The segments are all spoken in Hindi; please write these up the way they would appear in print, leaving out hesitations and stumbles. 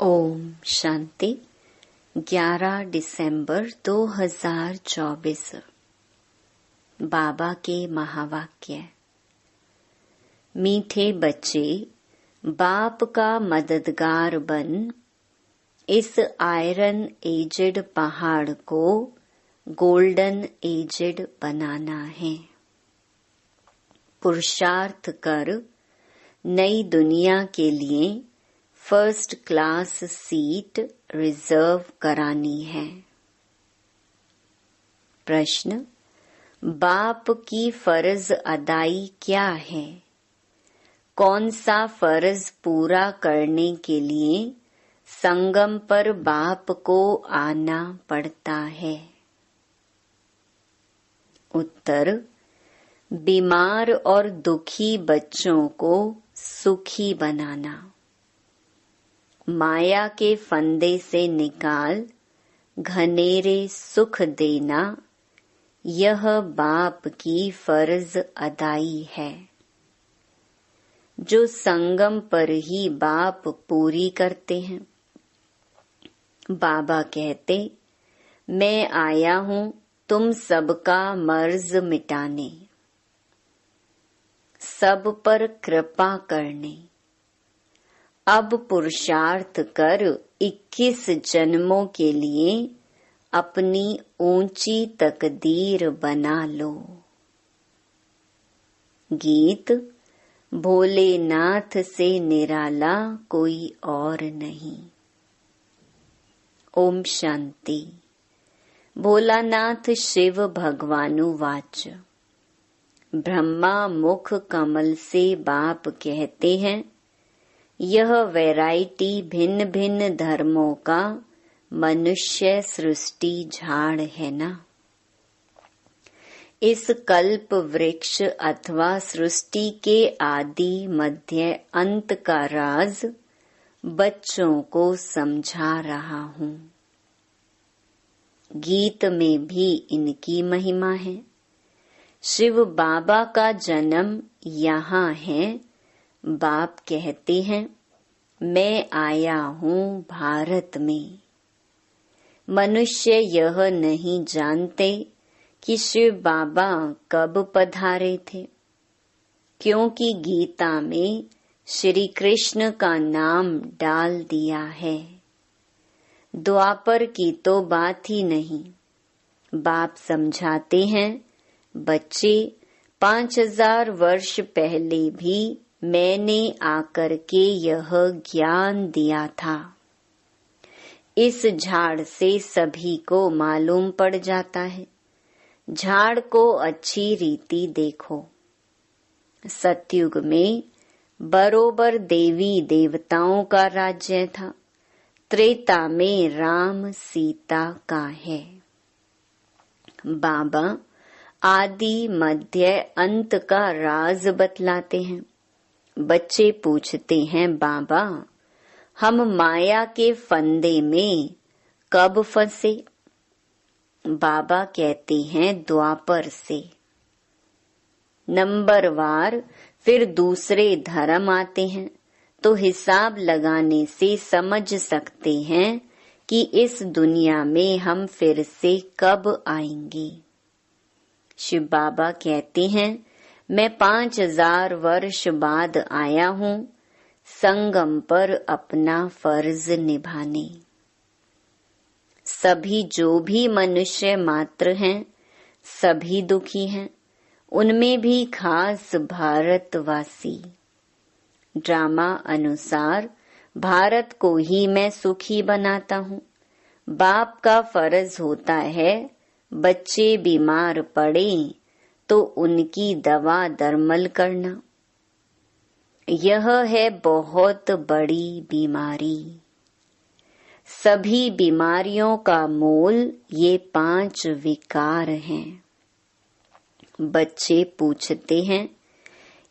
ओम शांति। 11 दिसंबर 2024। बाबा के महावाक्य। मीठे बच्चे, बाप का मददगार बन इस आयरन एजेड पहाड़ को गोल्डन एजेड बनाना है। पुरुषार्थ कर नई दुनिया के लिए फर्स्ट क्लास सीट रिजर्व करानी है। प्रश्न: बाप की फर्ज अदाई क्या है? कौन सा फर्ज पूरा करने के लिए संगम पर बाप को आना पड़ता है? उत्तर: बीमार और दुखी बच्चों को सुखी बनाना। माया के फंदे से निकाल घनेरे सुख देना, यह बाप की फर्ज अदाई है, जो संगम पर ही बाप पूरी करते हैं। बाबा कहते, मैं आया हूँ तुम सबका मर्ज मिटाने, सब पर कृपा करने। अब पुरुषार्थ कर 21 जन्मों के लिए अपनी ऊंची तकदीर बना लो। गीत: भोलेनाथ से निराला कोई और नहीं। ओम शांति। भोलानाथ शिव भगवानु वाच। ब्रह्मा मुख कमल से बाप कहते हैं, यह वैरायटी भिन्न भिन्न धर्मों का मनुष्य सृष्टि झाड़ है ना। इस कल्प वृक्ष अथवा सृष्टि के आदि मध्य अंत का राज बच्चों को समझा रहा हूँ। गीत में भी इनकी महिमा है। शिव बाबा का जन्म यहाँ है। बाप कहते हैं, मैं आया हूँ भारत में। मनुष्य यह नहीं जानते कि शिव बाबा कब पधारे थे, क्योंकि गीता में श्री कृष्ण का नाम डाल दिया है। द्वापर की तो बात ही नहीं। बाप समझाते हैं, बच्चे 5000 वर्ष पहले भी मैंने आकर के यह ज्ञान दिया था। इस झाड़ से सभी को मालूम पड़ जाता है। झाड़ को अच्छी रीति देखो। सतयुग में बरोबर देवी देवताओं का राज्य था। त्रेता में राम सीता का है। बाबा आदि मध्य अंत का राज बतलाते हैं। बच्चे पूछते हैं, बाबा हम माया के फंदे में कब फंसे? बाबा कहते हैं, द्वापर से। नंबरवार फिर दूसरे धर्म आते हैं, तो हिसाब लगाने से समझ सकते हैं कि इस दुनिया में हम फिर से कब आएंगे। शिव बाबा कहते हैं, मैं 5000 वर्ष बाद आया हूँ संगम पर अपना फर्ज निभाने। सभी जो भी मनुष्य मात्र हैं, सभी दुखी हैं, उनमें भी खास भारतवासी। ड्रामा अनुसार भारत को ही मैं सुखी बनाता हूँ। बाप का फर्ज होता है, बच्चे बीमार पड़े तो उनकी दवा दरमल करना। यह है बहुत बड़ी बीमारी। सभी बीमारियों का मूल ये 5 विकार हैं। बच्चे पूछते हैं,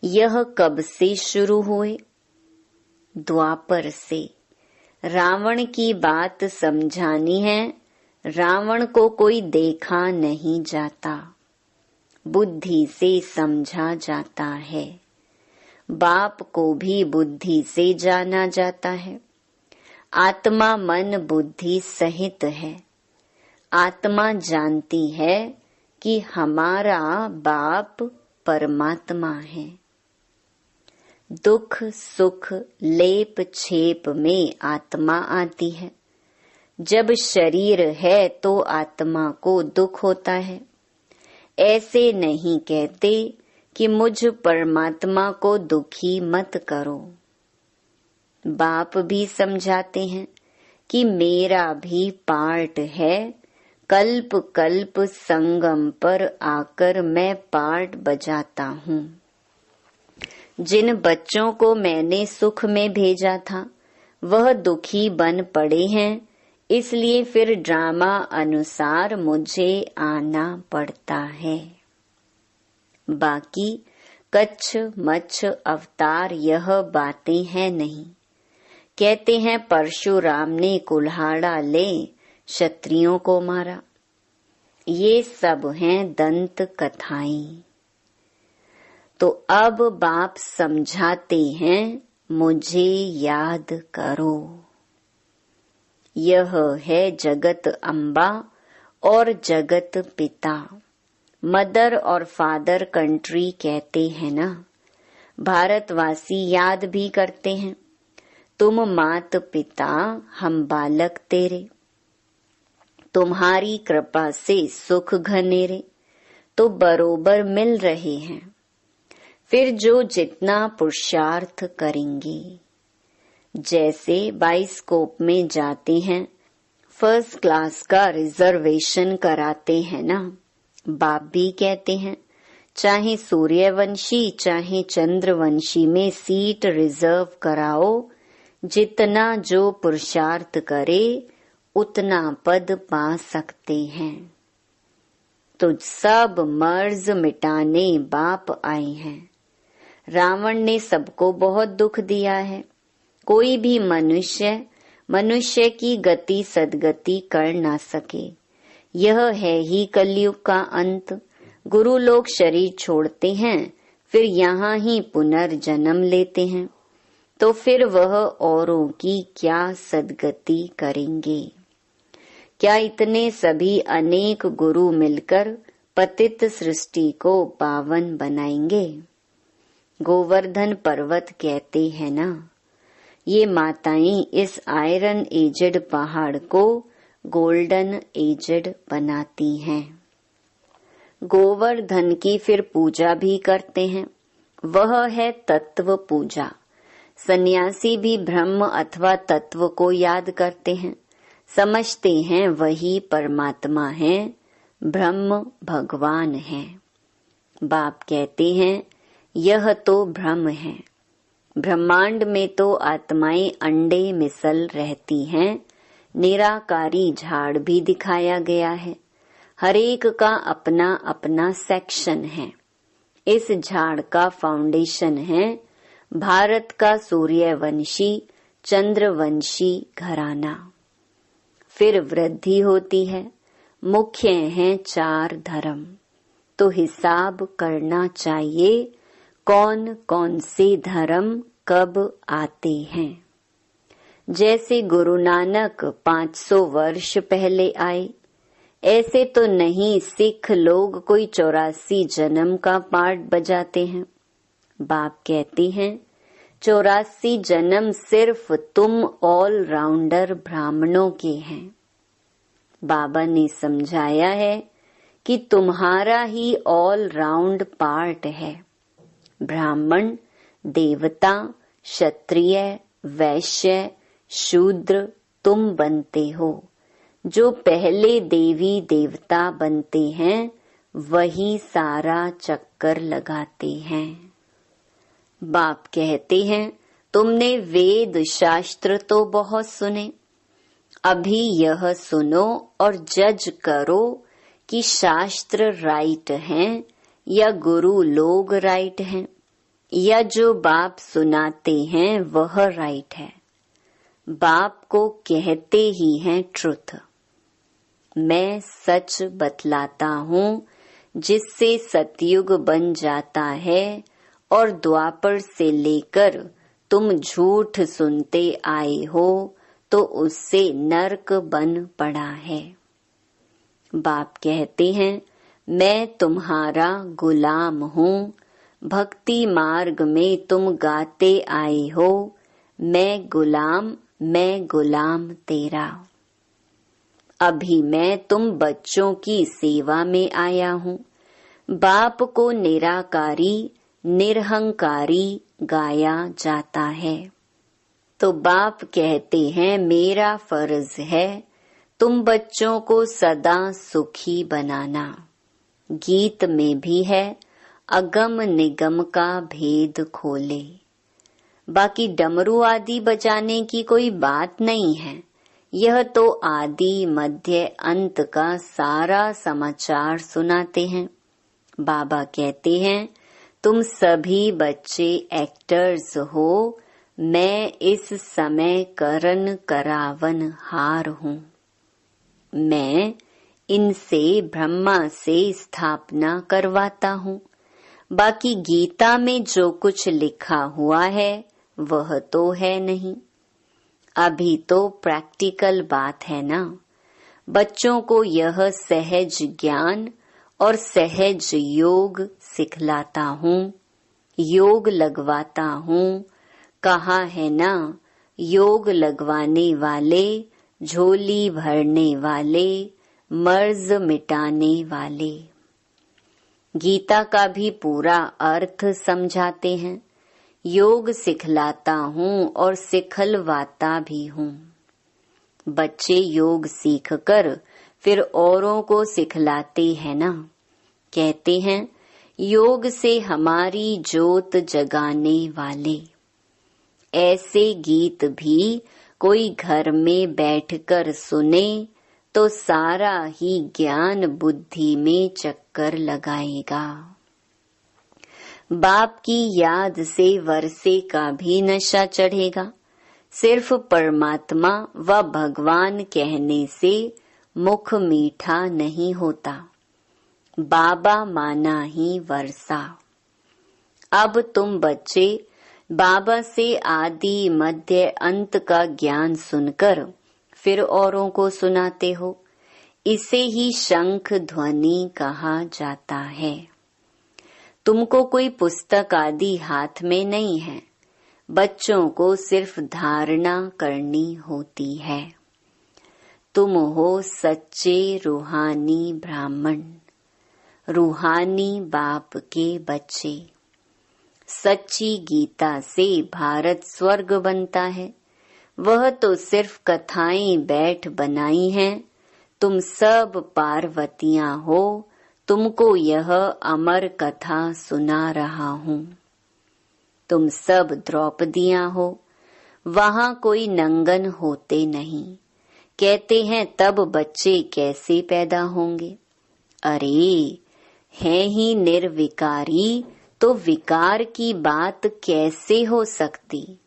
यह कब से शुरू हुए? द्वापर से। रावण की बात समझानी है। रावण को कोई देखा नहीं जाता, बुद्धि से समझा जाता है। बाप को भी बुद्धि से जाना जाता है। आत्मा मन बुद्धि सहित है। आत्मा जानती है कि हमारा बाप परमात्मा है। दुख सुख लेप छेप में आत्मा आती है। जब शरीर है तो आत्मा को दुख होता है। ऐसे नहीं कहते कि मुझ परमात्मा को दुखी मत करो। बाप भी समझाते हैं कि मेरा भी पार्ट है। कल्प कल्प संगम पर आकर मैं पार्ट बजाता हूँ। जिन बच्चों को मैंने सुख में भेजा था वह दुखी बन पड़े हैं, इसलिए फिर ड्रामा अनुसार मुझे आना पड़ता है। बाकी कच्छ मच्छ अवतार यह बातें हैं नहीं। कहते हैं परशुराम ने कुल्हाड़ा ले क्षत्रियों को मारा। ये सब हैं दंत कथाएं। तो अब बाप समझाते हैं मुझे याद करो। यह है जगत अम्बा और जगत पिता। मदर और फादर कंट्री कहते हैं ना। भारतवासी याद भी करते हैं, तुम मात पिता हम बालक तेरे। तुम्हारी कृपा से सुख घनेरे तो बरोबर मिल रहे हैं। फिर जो जितना पुरुषार्थ करेंगे, जैसे बाइस्कोप में जाते हैं, फर्स्ट क्लास का रिजर्वेशन कराते हैं ना। बाप भी कहते हैं चाहे सूर्यवंशी चाहे चंद्रवंशी में सीट रिजर्व कराओ। जितना जो पुरुषार्थ करे उतना पद पा सकते हैं। तो सब मर्ज मिटाने बाप आए हैं। रावण ने सबको बहुत दुख दिया है। कोई भी मनुष्य की गति सदगति कर ना सके। यह है ही कलयुग का अंत। गुरु लोग शरीर छोड़ते हैं, फिर यहाँ ही पुनर्जन्म लेते हैं, तो फिर वह औरों की क्या सदगति करेंगे। क्या इतने सभी अनेक गुरु मिलकर पतित सृष्टि को पावन बनाएंगे। गोवर्धन पर्वत कहते हैं ना, ये माताएं इस आयरन एजेड पहाड़ को गोल्डन एजेड बनाती हैं। गोवर्धन की फिर पूजा भी करते हैं, वह है तत्व पूजा। सन्यासी भी ब्रह्म अथवा तत्व को याद करते हैं, समझते हैं वही परमात्मा है, ब्रह्म भगवान है। बाप कहते हैं यह तो ब्रह्म है। ब्रह्मांड में तो आत्माएं अंडे मिसल रहती हैं। निराकारी झाड़ भी दिखाया गया है। हरेक का अपना अपना सेक्शन है। इस झाड़ का फाउंडेशन है भारत का सूर्यवंशी चंद्रवंशी घराना। फिर वृद्धि होती है। मुख्य हैं 4 धर्म। तो हिसाब करना चाहिए कौन कौन से धर्म कब आते हैं। जैसे गुरु नानक 500 वर्ष पहले आए, ऐसे तो नहीं सिख लोग कोई 84 जन्म का पार्ट बजाते हैं। बाप कहते हैं 84 जन्म सिर्फ तुम ऑल राउंडर ब्राह्मणों के हैं। बाबा ने समझाया है कि तुम्हारा ही ऑल राउंड पार्ट है। ब्राह्मण, देवता, क्षत्रिय, वैश्य, शूद्र तुम बनते हो। जो पहले देवी देवता बनते हैं वही सारा चक्कर लगाते हैं। बाप कहते हैं तुमने वेद शास्त्र तो बहुत सुने, अभी यह सुनो और जज करो कि शास्त्र राइट हैं या गुरु लोग राइट हैं, या जो बाप सुनाते हैं वह राइट है। बाप को कहते ही हैं ट्रुथ। मैं सच बतलाता हूँ, जिससे सतयुग बन जाता है और द्वापर से लेकर तुम झूठ सुनते आए हो तो उससे नरक बन पड़ा है। बाप कहते हैं, मैं तुम्हारा गुलाम हूँ। भक्ति मार्ग में तुम गाते आए हो, मैं गुलाम तेरा। अभी मैं तुम बच्चों की सेवा में आया हूँ। बाप को निराकारी निरहंकारी गाया जाता है। तो बाप कहते हैं, मेरा फर्ज है तुम बच्चों को सदा सुखी बनाना। गीत में भी है, अगम निगम का भेद खोले। बाकी डमरू आदि बजाने की कोई बात नहीं है। यह तो आदि मध्य अंत का सारा समाचार सुनाते हैं। बाबा कहते हैं, तुम सभी बच्चे एक्टर्स हो, मैं इस समय करन करावन हार हूँ। मैं इनसे ब्रह्मा से स्थापना करवाता हूँ। बाकी गीता में जो कुछ लिखा हुआ है वह तो है नहीं। अभी तो प्रैक्टिकल बात है ना। बच्चों को यह सहज ज्ञान और सहज योग सिखलाता हूँ, योग लगवाता हूँ। कहा है ना, योग लगवाने वाले, झोली भरने वाले, मर्ज मिटाने वाले। गीता का भी पूरा अर्थ समझाते हैं। योग सिखलाता हूँ और सिखलवाता भी हूँ। बच्चे योग सीखकर फिर औरों को सिखलाते हैं ना। कहते हैं, योग से हमारी ज्योत जगाने वाले। ऐसे गीत भी कोई घर में बैठकर सुने तो सारा ही ज्ञान बुद्धि में चक्कर लगाएगा। बाप की याद से वर्षे का भी नशा चढ़ेगा। सिर्फ परमात्मा व भगवान कहने से मुख मीठा नहीं होता। बाबा माना ही वर्षा। अब तुम बच्चे बाबा से आदि मध्य अंत का ज्ञान सुनकर फिर औरों को सुनाते हो। इसे ही शंख ध्वनि कहा जाता है। तुमको कोई पुस्तक आदि हाथ में नहीं है। बच्चों को सिर्फ धारणा करनी होती है। तुम हो सच्चे रूहानी ब्राह्मण, रूहानी बाप के बच्चे। सच्ची गीता से भारत स्वर्ग बनता है। वह तो सिर्फ कथाएं बैठ बनाई हैं। तुम सब पार्वतियां हो, तुमको यह अमर कथा सुना रहा हूँ। तुम सब द्रौपदियां हो, वहाँ कोई नंगन होते नहीं। कहते हैं तब बच्चे कैसे पैदा होंगे। अरे हैं ही निर्विकारी, तो विकार की बात कैसे हो सकती।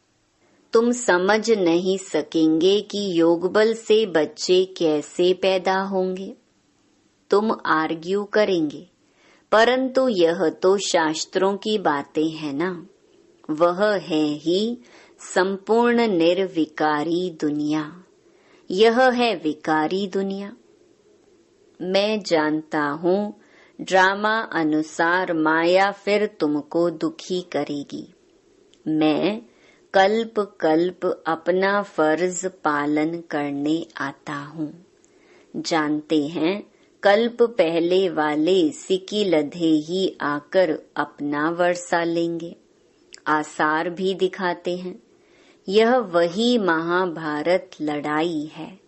तुम समझ नहीं सकेंगे कि योग बल से बच्चे कैसे पैदा होंगे। तुम आर्ग्यू करेंगे, परंतु यह तो शास्त्रों की बातें हैं ना। वह है ही संपूर्ण निर्विकारी दुनिया। यह है विकारी दुनिया। मैं जानता हूँ ड्रामा अनुसार माया फिर तुमको दुखी करेगी। मैं कल्प कल्प अपना फर्ज पालन करने आता हूँ। जानते हैं कल्प पहले वाले सिकी लधे ही आकर अपना वर्षा लेंगे। आसार भी दिखाते हैं। यह वही महाभारत लड़ाई है।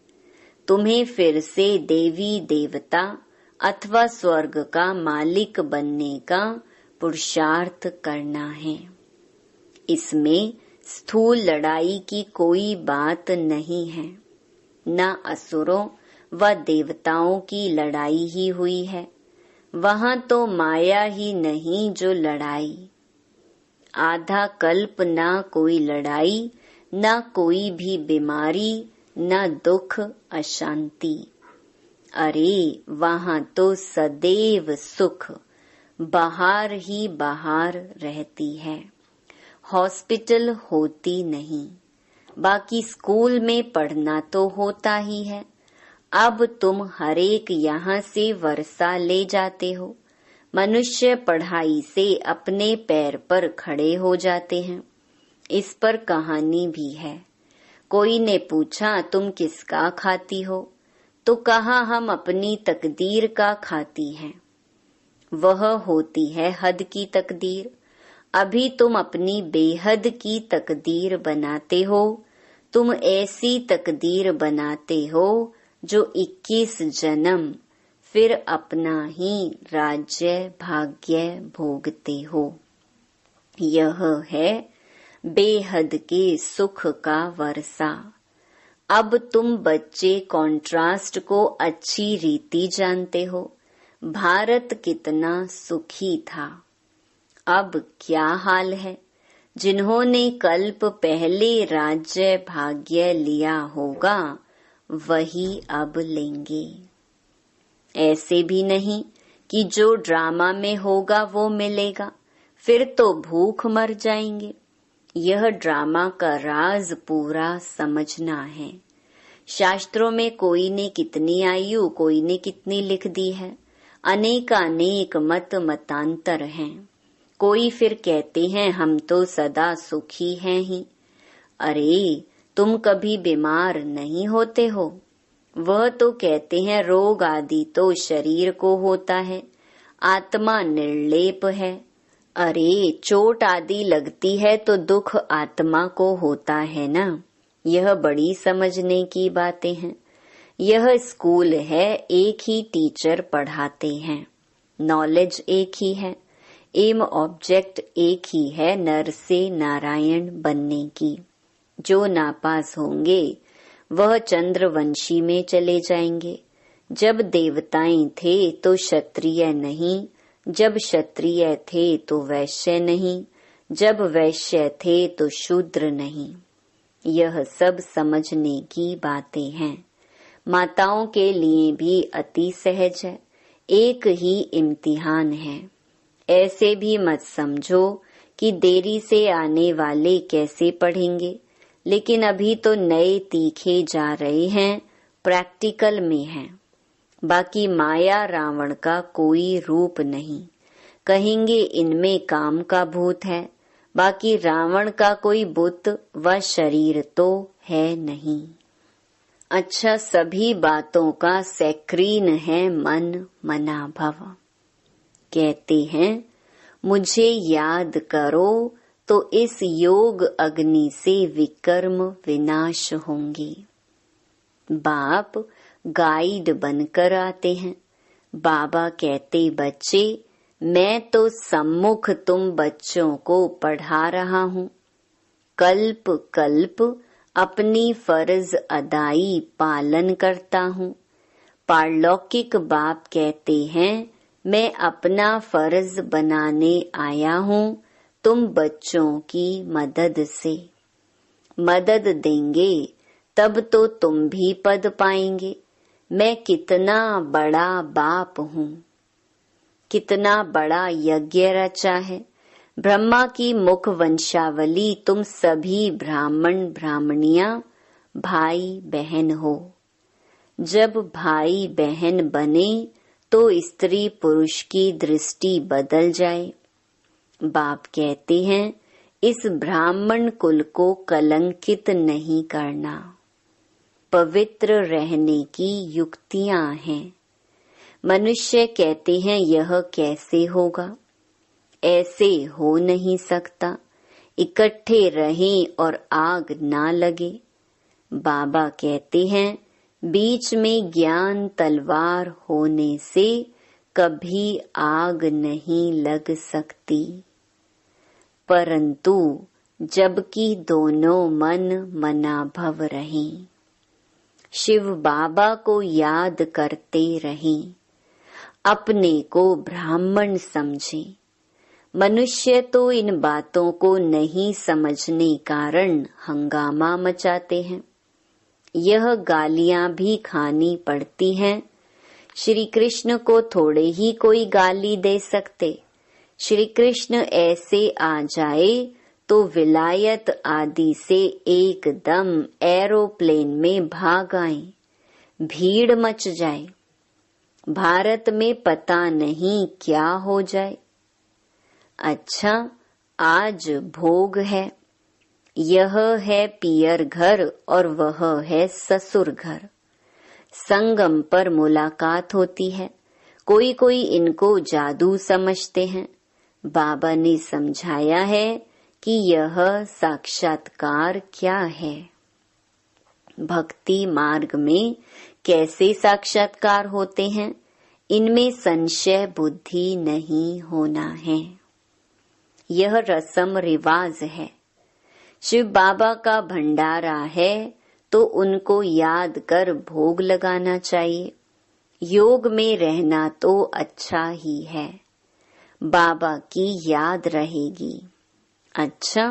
तुम्हें फिर से देवी देवता अथवा स्वर्ग का मालिक बनने का पुरुषार्थ करना है। इसमें स्थूल लड़ाई की कोई बात नहीं है। न असुरों व देवताओं की लड़ाई ही हुई है। वहाँ तो माया ही नहीं जो लड़ाई। आधा कल्प ना कोई लड़ाई, न कोई भी बीमारी, न दुख अशांति। अरे वहाँ तो सदैव सुख, बाहर ही बाहर रहती है। हॉस्पिटल होती नहीं। बाकी स्कूल में पढ़ना तो होता ही है। अब तुम हरेक यहाँ से वर्षा ले जाते हो। मनुष्य पढ़ाई से अपने पैर पर खड़े हो जाते हैं। इस पर कहानी भी है। कोई ने पूछा तुम किसका खाती हो, तो कहा हम अपनी तकदीर का खाती हैं। वह होती है हद की तकदीर। अभी तुम अपनी बेहद की तकदीर बनाते हो। तुम ऐसी तकदीर बनाते हो जो 21 जन्म फिर अपना ही राज्य भाग्य भोगते हो। यह है बेहद के सुख का वर्षा। अब तुम बच्चे कॉन्ट्रास्ट को अच्छी रीति जानते हो। भारत कितना सुखी था, अब क्या हाल है। जिन्होंने कल्प पहले राज्य भाग्य लिया होगा वही अब लेंगे। ऐसे भी नहीं कि जो ड्रामा में होगा वो मिलेगा, फिर तो भूख मर जाएंगे। यह ड्रामा का राज पूरा समझना है। शास्त्रों में कोई ने कितनी आयु, कोई ने कितनी लिख दी है। अनेकानेक मत मतांतर हैं। कोई फिर कहते हैं हम तो सदा सुखी हैं ही। अरे तुम कभी बीमार नहीं होते हो। वह तो कहते हैं रोग आदि तो शरीर को होता है, आत्मा निर्लेप है। अरे चोट आदि लगती है तो दुख आत्मा को होता है ना। यह बड़ी समझने की बातें हैं। यह स्कूल है, एक ही टीचर पढ़ाते हैं। नॉलेज एक ही है, एम ऑब्जेक्ट एक ही है, नर से नारायण बनने की। जो नापास होंगे वह चंद्रवंशी में चले जाएंगे। जब देवताएं थे तो क्षत्रिय नहीं, जब क्षत्रिय थे तो वैश्य नहीं, जब वैश्य थे तो शूद्र नहीं। यह सब समझने की बातें हैं। माताओं के लिए भी अति सहज है। एक ही इम्तिहान है। ऐसे भी मत समझो कि देरी से आने वाले कैसे पढ़ेंगे, लेकिन अभी तो नए तीखे जा रहे हैं, प्रैक्टिकल में हैं। बाकी माया रावण का कोई रूप नहीं। कहेंगे इनमें काम का भूत है, बाकी रावण का कोई बुत व शरीर तो है नहीं। अच्छा, सभी बातों का सैक्रीन है मन मना भव। कहते हैं मुझे याद करो तो इस योग अग्नि से विकर्म विनाश होंगे। बाप गाइड बनकर आते हैं। बाबा कहते बच्चे मैं तो सम्मुख तुम बच्चों को पढ़ा रहा हूँ। कल्प कल्प अपनी फर्ज अदाई पालन करता हूँ। पारलौकिक बाप कहते हैं मैं अपना फर्ज बनाने आया हूँ तुम बच्चों की मदद से। मदद देंगे तब तो तुम भी पद पाएंगे। मैं कितना बड़ा बाप हूँ, कितना बड़ा यज्ञ रचा है। ब्रह्मा की मुख वंशावली तुम सभी ब्राह्मण ब्राह्मणियां भाई बहन हो। जब भाई बहन बने तो स्त्री पुरुष की दृष्टि बदल जाए। बाप कहते हैं इस ब्राह्मण कुल को कलंकित नहीं करना। पवित्र रहने की युक्तियां हैं। मनुष्य कहते हैं यह कैसे होगा, ऐसे हो नहीं सकता। इकट्ठे रहें और आग ना लगे। बाबा कहते हैं बीच में ज्ञान तलवार होने से कभी आग नहीं लग सकती, परंतु जबकि दोनों मन मनाभव रहें। शिव बाबा को याद करते रहें। अपने को ब्राह्मण समझें। मनुष्य तो इन बातों को नहीं समझने कारण हंगामा मचाते हैं। यह गालियां भी खानी पड़ती हैं। श्री कृष्ण को थोड़े ही कोई गाली दे सकते। श्री कृष्ण ऐसे आ जाए तो विलायत आदि से एकदम एरोप्लेन में भाग आए, भीड़ मच जाए। भारत में पता नहीं क्या हो जाए। अच्छा, आज भोग है, यह है पियर घर और वह है ससुर घर। संगम पर मुलाकात होती है। कोई कोई इनको जादू समझते हैं। बाबा ने समझाया है कि यह साक्षात्कार क्या है। भक्ति मार्ग में कैसे साक्षात्कार होते हैं, इनमें संशय बुद्धि नहीं होना है। यह रस्म रिवाज है। शिव बाबा का भंडारा है तो उनको याद कर भोग लगाना चाहिए। योग में रहना तो अच्छा ही है, बाबा की याद रहेगी। अच्छा,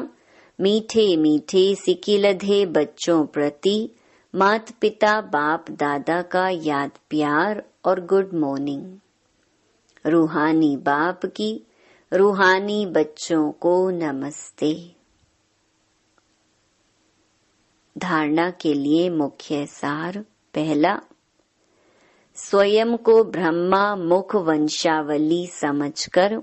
मीठे मीठे सिकिलधे बच्चों प्रति माता पिता बाप दादा का याद प्यार और गुड मॉर्निंग। रूहानी बाप की रूहानी बच्चों को नमस्ते। धारणा के लिए मुख्य सार। पहला, स्वयं को ब्रह्मा मुख वंशावली समझकर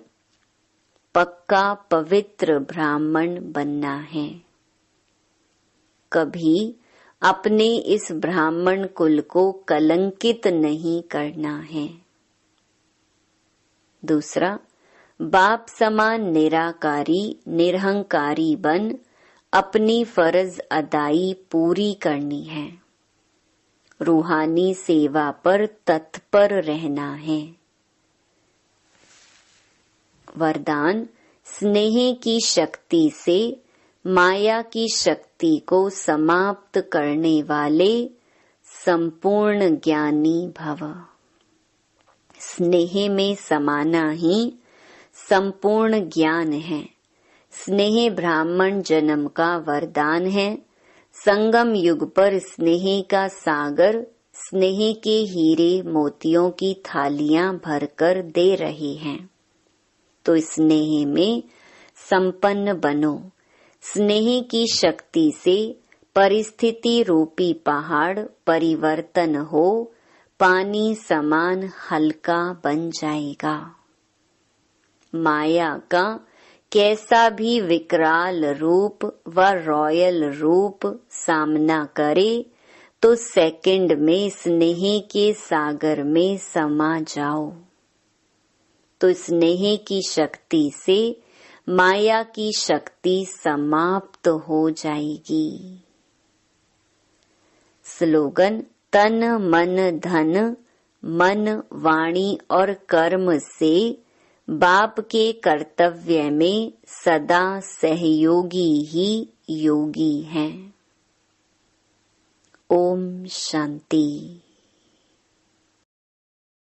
पक्का पवित्र ब्राह्मण बनना है। कभी अपने इस ब्राह्मण कुल को कलंकित नहीं करना है। दूसरा, बाप समान निराकारी निरहंकारी बन अपनी फर्ज अदाई पूरी करनी है। रूहानी सेवा पर तत्पर रहना है। वरदान, स्नेह की शक्ति से माया की शक्ति को समाप्त करने वाले संपूर्ण ज्ञानी भव। स्नेह में समाना ही संपूर्ण ज्ञान है। स्नेह ब्राह्मण जन्म का वरदान है। संगम युग पर स्नेह का सागर स्नेह के हीरे मोतियों की थालियां भरकर दे रहे हैं। तो स्नेह में संपन्न बनो। स्नेह की शक्ति से परिस्थिति रूपी पहाड़ परिवर्तन हो पानी समान हल्का बन जाएगा। माया का कैसा भी विकराल रूप व रॉयल रूप सामना करे तो सेकंड में स्नेह के सागर में समा जाओ। तो स्नेह की शक्ति से माया की शक्ति समाप्त हो जाएगी। स्लोगन, तन मन धन मन वाणी और कर्म से बाप के कर्तव्य में सदा सहयोगी ही योगी हैं। ओम शांति।